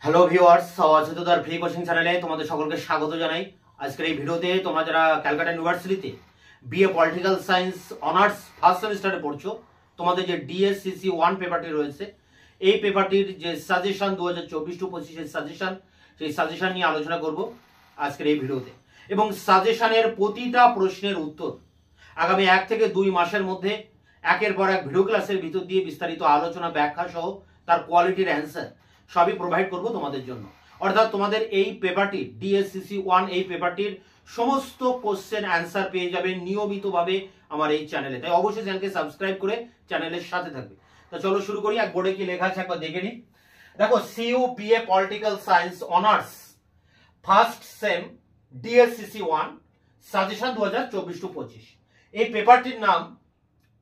Hello viewers, অচেতনতার free coaching চ্যানেলে তোমাদের সকলকে স্বাগত জানাই। আজকের এই ভিডিওতে তোমরা যারা ক্যালকাটা ইউনিভার্সিটিতে BA political science honours first সেমিস্টারে পড়ছো, তোমাদের যে ডিএসসিসি 1 পেপারটি রয়েছে, এই পেপারটির যে সাজেশন 2024-25 সাজেশন, সেই সাজেশন নিয়ে আলোচনা করব আজকের এই ভিডিওতে। এবং সাজেশনের প্রতিটা প্রশ্নের উত্তর আগামী 1 থেকে 2 মাসের মধ্যে একের পর এক ভিডিও ক্লাসের ভিতর দিয়ে বিস্তারিত আলোচনা, ব্যাখ্যা সহ তার কোয়ালিটির অ্যান্সার সবই প্রোভাইড করব তোমাদের জন্য। অর্থাৎ তোমাদের এই পেপারটি ডিএসসিসি 1 এই পেপারটির সমস্ত কোশ্চেন অ্যান্সার পেয়ে যাবে নিয়মিতভাবে আমার এই চ্যানেলে। তাই অবশ্যই চ্যানেলকে সাবস্ক্রাইব করে চ্যানেলের সাথে থাকবে। তো চলো শুরু করি। এক বোর্ডে কি লেখা আছে একবার দেখে নিই। দেখো, CU BA political science honours first sem DSCC 1 suggestion 2024-25। এই পেপারটির নাম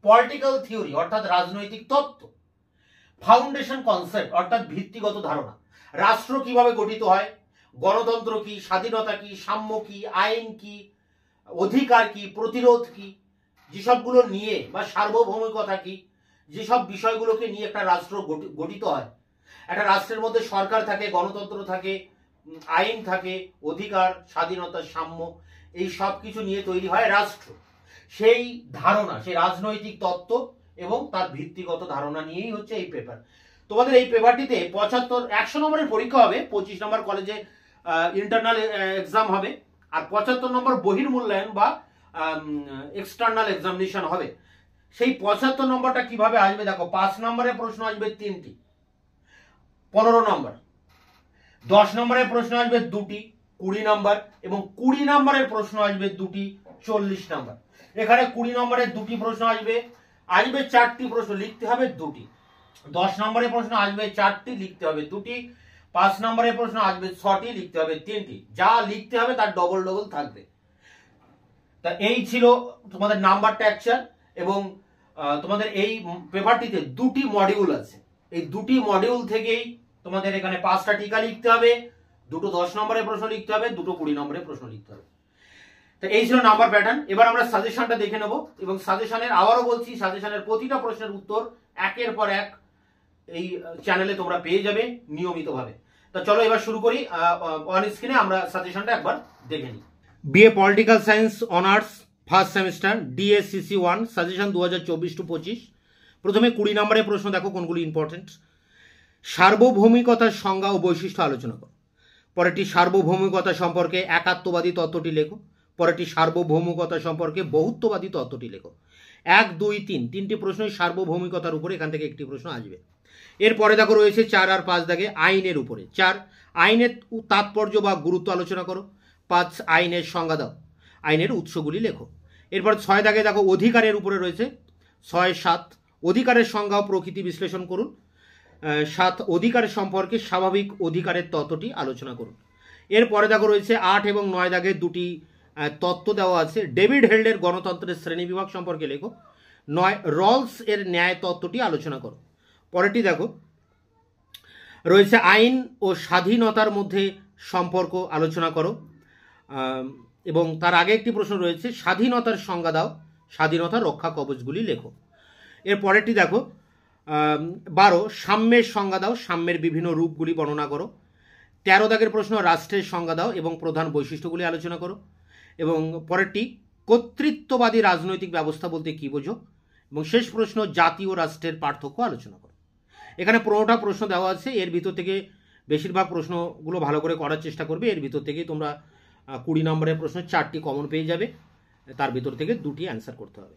পলিটিক্যাল থিওরি অর্থাৎ রাজনৈতিক তত্ত্ব, ফাউন্ডেশন কনসেপ্ট অর্থাৎ ভিত্তিগত ধারণা, রাষ্ট্র কিভাবে গঠিত হয়, গণতন্ত্র কি, স্বাধীনতা কি, সাম্য কি, আইন কি, অধিকার কি, প্রতিরোধ কি, যেসবগুলো নিয়ে বা সার্বভৌমিকতা কি, যেসব বিষয়গুলোকে নিয়ে একটা রাষ্ট্র গঠিত হয়। একটা রাষ্ট্রের মধ্যে সরকার থাকে, গণতন্ত্র থাকে, আইন থাকে, অধিকার, স্বাধীনতা, সাম্য, এই সব কিছু নিয়ে তৈরি হয় রাষ্ট্র। সেই ধারণা, সেই রাজনৈতিক তত্ত্ব এবং তার ভিত্তিগত ধারণা নিয়েই হচ্ছে এই পেপার। তোমাদের এই পেপারটিতে 100 নম্বরের পরীক্ষা হবে, 25 নম্বর কলেজে ইন্টারনাল এক্সাম হবে, আর 75 নম্বর বহির্মূল্যায়ন বা এক্সটার্নাল এক্সামিনেশন হবে। সেই 75 নম্বরটা কিভাবে আসবে দেখো, 5 নম্বরের প্রশ্ন আসবে 3টি, 15 নম্বর, 10 নম্বরের প্রশ্ন আসবে 2টি, 20 নম্বর, এবং 20 নম্বরের প্রশ্ন আসবে 2টি, 40 নম্বর। এখানে 20 নম্বরের 2টি প্রশ্ন আসবে 4টি প্রশ্ন, লিখতে হবে 2টি। 10 নম্বরের প্রশ্ন আসবে 4টি, লিখতে হবে 2টি। 5 নম্বরের প্রশ্ন আসবে 6টি, লিখতে হবে 3টি। যা লিখতে হবে তার ডবল ডবল থাকবে। তা এই ছিল তোমাদের নাম্বার স্ট্রাকচার। এবং তোমাদের এই পেপারটিতে 2টি মডিউল আছে। এই 2টি মডিউল থেকেই তোমাদের এখানে 5টা টিকা লিখতে হবে, 2টো 10 নম্বরের প্রশ্ন লিখতে হবে, 2টো 20 নম্বরের প্রশ্ন লিখতে হবে। তো এই ছিল নাম্বার প্যাটার্ন। এবার আমরা সাজেশনটা দেখে নেব। এবং সাজেশনের, আবারও বলছি, সাজেশনের প্রতিটা প্রশ্নের উত্তর একের পর এক এই চ্যানেলে তোমরা পেয়ে যাবে নিয়মিতভাবে। তো চলো এবার শুরু করি। অন স্ক্রিনে আমরা সাজেশনটা একবার দেখে নিই। BA political science honours first semester DSCC 1 suggestion 2024-25। প্রথমে 20 নম্বরের প্রশ্ন দেখো কোনগুলি ইম্পর্টেন্ট। সার্বভৌমিকতার সংজ্ঞা ও বৈশিষ্ট্য আলোচনা করো। পরেরটি সার্বভৌমিকতা সম্পর্কে একাত্মবাদী তত্ত্বটি লেখো। পরেরটি সার্বভৌমিকতা সম্পর্কে বহুত্ববাদী তত্ত্বটি লেখো। 1, 2, 3 তিনটি প্রশ্নই সার্বভৌমিকতার উপরে, এখান থেকে একটি প্রশ্ন আসবে। এরপরে দেখো রয়েছে 4 আর 5 দাগে আইনের উপরে। 4, আইনের তাৎপর্য বা গুরুত্ব আলোচনা করো। 5, আইনের সংজ্ঞা দাও। আইনের উৎসগুলি লেখো। এরপর 6 দাগে দেখো অধিকারের উপরে রয়েছে। 6, 7, অধিকারের সংজ্ঞা ও প্রকৃতি বিশ্লেষণ করুন। 7, অধিকারের সম্পর্কে স্বাভাবিক অধিকারের তত্ত্বটি আলোচনা করুন। এরপরে দেখো রয়েছে 8 এবং 9 দাগে দুটি তত্ত্ব দেওয়া আছে। ডেভিড হেল্ডের গণতন্ত্রের শ্রেণীবিভাগ সম্পর্কে লেখো। 9, রলস এর ন্যায় তত্ত্বটি আলোচনা করো। পরেরটি দেখো রয়েছে আইন ও স্বাধীনতার মধ্যে সম্পর্ক আলোচনা করো। এবং তার আগে একটি প্রশ্ন রয়েছে স্বাধীনতার সংজ্ঞা দাও, স্বাধীনতার রক্ষা কবচগুলি লেখো। এর পরেরটি দেখো 12, সাম্যের সংজ্ঞা দাও, সাম্যের বিভিন্ন রূপগুলি বর্ণনা করো। 13 দাগের প্রশ্ন রাষ্ট্রের সংজ্ঞা দাও এবং প্রধান বৈশিষ্ট্যগুলি আলোচনা করো। এবং পরেরটি কর্তৃত্ববাদী রাজনৈতিক ব্যবস্থা বলতে কী বোঝো। এবং শেষ প্রশ্ন জাতি ও রাষ্ট্রের পার্থক্য আলোচনা করো। এখানে 15টা প্রশ্ন দেওয়া আছে। এর ভিতর থেকে বেশিরভাগ প্রশ্নগুলো ভালো করে করার চেষ্টা করবে। এর ভিতর থেকেই তোমরা 20 নম্বরের প্রশ্ন 4টি কমন পেয়ে যাবে, তার ভিতর থেকে 2টি অ্যান্সার করতে হবে।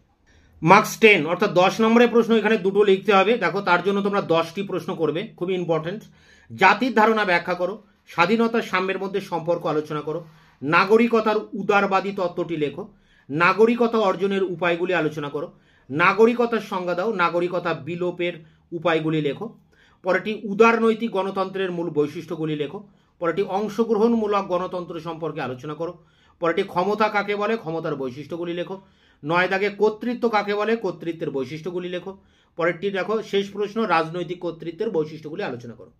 মার্কস 10 অর্থাৎ 10 নম্বরের প্রশ্ন এখানে 2টো লিখতে হবে। দেখো, তার জন্য তোমরা 10টি প্রশ্ন করবে, খুবই ইম্পর্টেন্ট। জাতির ধারণা ব্যাখ্যা করো। স্বাধীনতা সাম্যের মধ্যে সম্পর্ক আলোচনা করো। নাগরিকতার উদারবাদী তত্ত্বটি লেখো। নাগরিকতা অর্জনের উপায়গুলি আলোচনা করো। নাগরিকতার সংজ্ঞা দাও। নাগরিকতা বিলোপের উপায়গুলি লেখো। পরেরটি উদারনৈতিক গণতন্ত্রের মূল বৈশিষ্ট্যগুলি লেখো। পরেরটি অংশগ্রহণমূলক গণতন্ত্র সম্পর্কে আলোচনা করো। পরেরটি ক্ষমতা কাকে বলে, ক্ষমতার বৈশিষ্ট্যগুলি লেখো। 9 দাগে কর্তৃত্ব কাকে বলে, কর্তৃত্বের বৈশিষ্ট্যগুলি লেখো। পরেরটি দেখো শেষ প্রশ্ন রাজনৈতিক কর্তৃত্বের বৈশিষ্ট্যগুলি আলোচনা করো।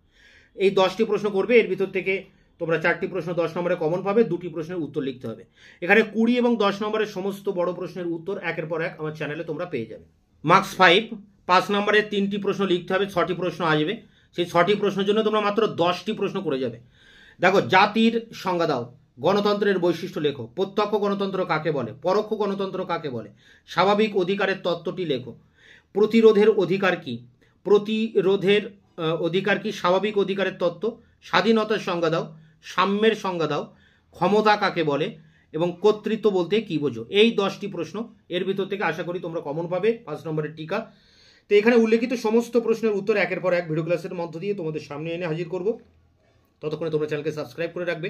এই 10টি প্রশ্ন করবে। এর ভিতর থেকে তোমরা 4টি প্রশ্ন 10 নম্বরে কমন পাবে, 2টি প্রশ্নের উত্তর লিখতে হবে। এখানে 20 এবং 10 নম্বরের সমস্ত বড় প্রশ্নের উত্তর একের পর এক আমার চ্যানেলে তোমরা পেয়ে যাবে। মার্কস 5, 5 নম্বরের 3টি প্রশ্ন লিখতে হবে, 6টি প্রশ্ন আসবে। সেই 6টি প্রশ্নের জন্য তোমরা মাত্র 10টি প্রশ্ন করে যাবে। দেখো, জাতির সংজ্ঞা দাও, গণতন্ত্রের বৈশিষ্ট্য লেখো, প্রত্যক্ষ গণতন্ত্র কাকে বলে, পরোক্ষ গণতন্ত্র কাকে বলে, স্বাভাবিক অধিকারের তত্ত্বটি লেখো, প্রতিরোধের অধিকার কি, প্রতিরোধের অধিকার কি, স্বাভাবিক অধিকারের তত্ত্ব, স্বাধীনতার সংজ্ঞা দাও, সাম্যের সংজ্ঞা দাও, ক্ষমতা কাকে বলে এবং কর্তৃত্ব বলতে কি বোঝো। এই 10টি প্রশ্ন, এর ভিতর থেকে আশা করি তোমরা কমন পাবে 5 নম্বরের টিকা। তো এখানে উল্লেখিত সমস্ত প্রশ্নের উত্তর একের পর এক ভিডিও ক্লাসের মধ্য দিয়ে তোমাদের সামনে এনে হাজির করব। ততক্ষণে তোমরা চ্যানেলকে সাবস্ক্রাইব করে রাখবে।